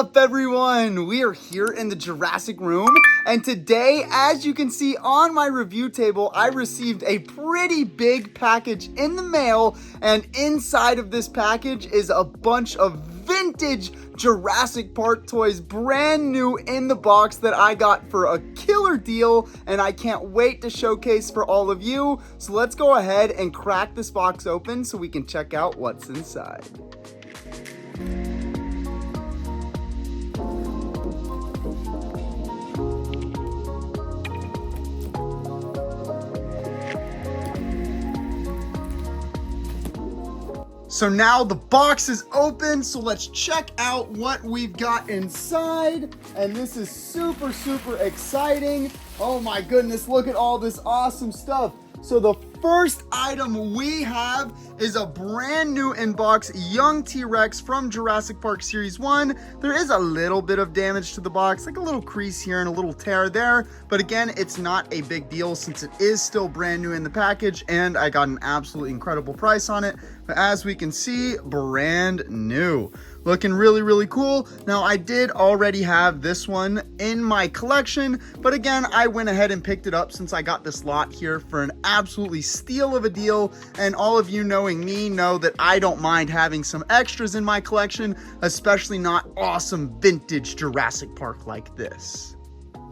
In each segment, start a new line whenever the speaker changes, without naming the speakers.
up, everyone? We are here in the Jurassic room, and today, as you can see on my review table, I received a pretty big package in the mail, and inside of this package is a bunch of vintage Jurassic Park toys, brand new in the box, that I got for a killer deal, and I can't wait to showcase for all of you. So let's go ahead and crack this box open so we can check out what's inside. So now the box is open, so let's check out what we've got inside. And this is super, super exciting. Oh my goodness, look at all this awesome stuff. So the first item we have is a brand new in-box young T-Rex from Jurassic Park Series 1. There is a little bit of damage to the box, like a little crease here and a little tear there. But again, it's not a big deal since it is still brand new in the package and I got an absolutely incredible price on it. But as we can see, brand new. Looking really, really cool. Now, I did already have this one in my collection, but again, I went ahead and picked it up since I got this lot here for an absolutely steal of a deal. And all of you knowing me know that I don't mind having some extras in my collection, especially not awesome vintage Jurassic Park like this.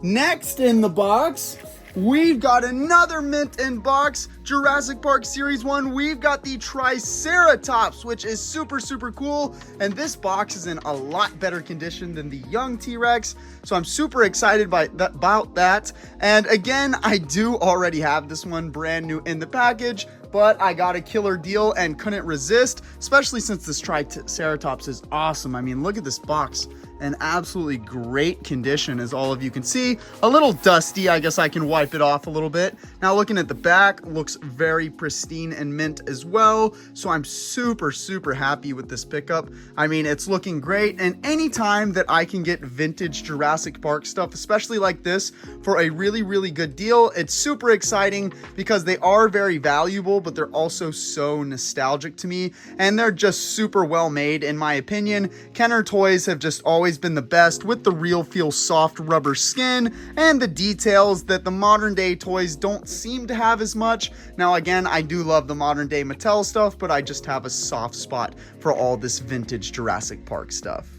Next in the box, we've got another mint in box, Jurassic Park Series 1. We've got the Triceratops, which is super, super cool. And this box is in a lot better condition than the young T-Rex. So I'm super excited about that. And again, I do already have this one brand new in the package, but I got a killer deal and couldn't resist, especially since this Triceratops is awesome. I mean, look at this box. In absolutely great condition, as all of you can see. A little dusty, I guess I can wipe it off a little bit. Now looking at the back, looks very pristine and mint as well. So I'm super, super happy with this pickup. I mean, it's looking great, and anytime that I can get vintage Jurassic Park stuff, especially like this, for a really, really good deal, it's super exciting because they are very valuable, but they're also so nostalgic to me, and they're just super well made in my opinion. Kenner toys have just always been the best, with the real feel soft rubber skin and the details that the modern day toys don't seem to have as much. Now again, I do love the modern day Mattel stuff, but I just have a soft spot for all this vintage Jurassic Park stuff.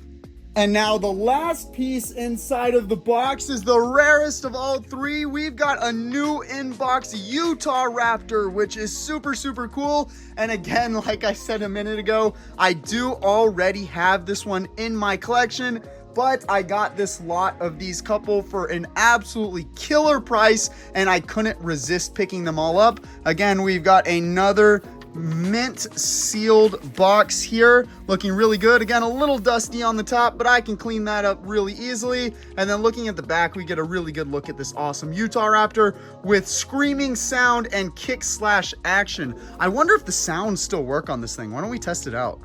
And now the last piece inside of the box is the rarest of all three. We've got a new in-box Utah Raptor, which is super, super cool. And again, like I said a minute ago, I do already have this one in my collection, but I got this lot of these couple for an absolutely killer price, and I couldn't resist picking them all up. Again, we've got another mint sealed box here, looking really good. Again, a little dusty on the top, but I can clean that up really easily. And then looking at the back, we get a really good look at this awesome Utah Raptor with screaming sound and kick slash action. I wonder if the sounds still work on this thing. Why don't we test it out?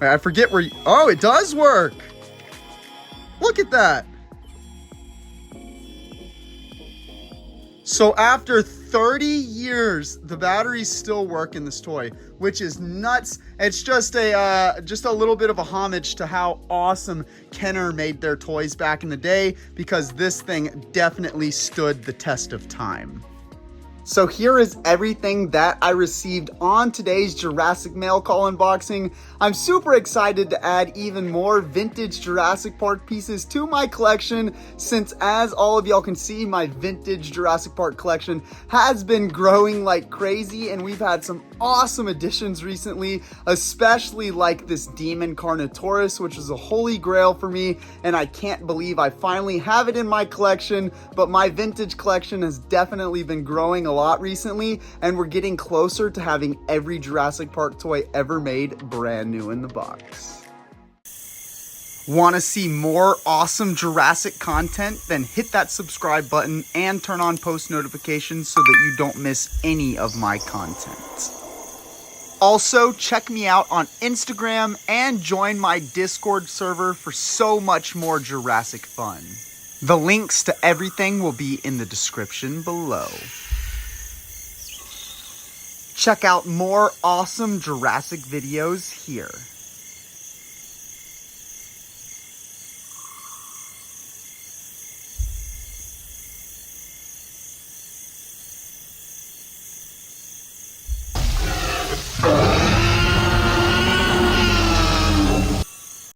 Wait, I forget where oh, it does work. Look at that. So after 30 years, the batteries still work in this toy, which is nuts. It's just a little bit of a homage to how awesome Kenner made their toys back in the day, because this thing definitely stood the test of time. So here is everything that I received on today's Jurassic Mailcall unboxing. I'm super excited to add even more vintage Jurassic Park pieces to my collection, since as all of y'all can see, my vintage Jurassic Park collection has been growing like crazy, and we've had some awesome additions recently, especially like this Demon Carnotaurus, which is a holy grail for me, and I can't believe I finally have it in my collection. But my vintage collection has definitely been growing a lot recently, and we're getting closer to having every Jurassic Park toy ever made brand new in the box. Want to see more awesome Jurassic content? Then hit that subscribe button and turn on post notifications so that you don't miss any of my content. Also, check me out on Instagram and join my Discord server for so much more Jurassic fun. The links to everything will be in the description below. Check out more awesome Jurassic videos here.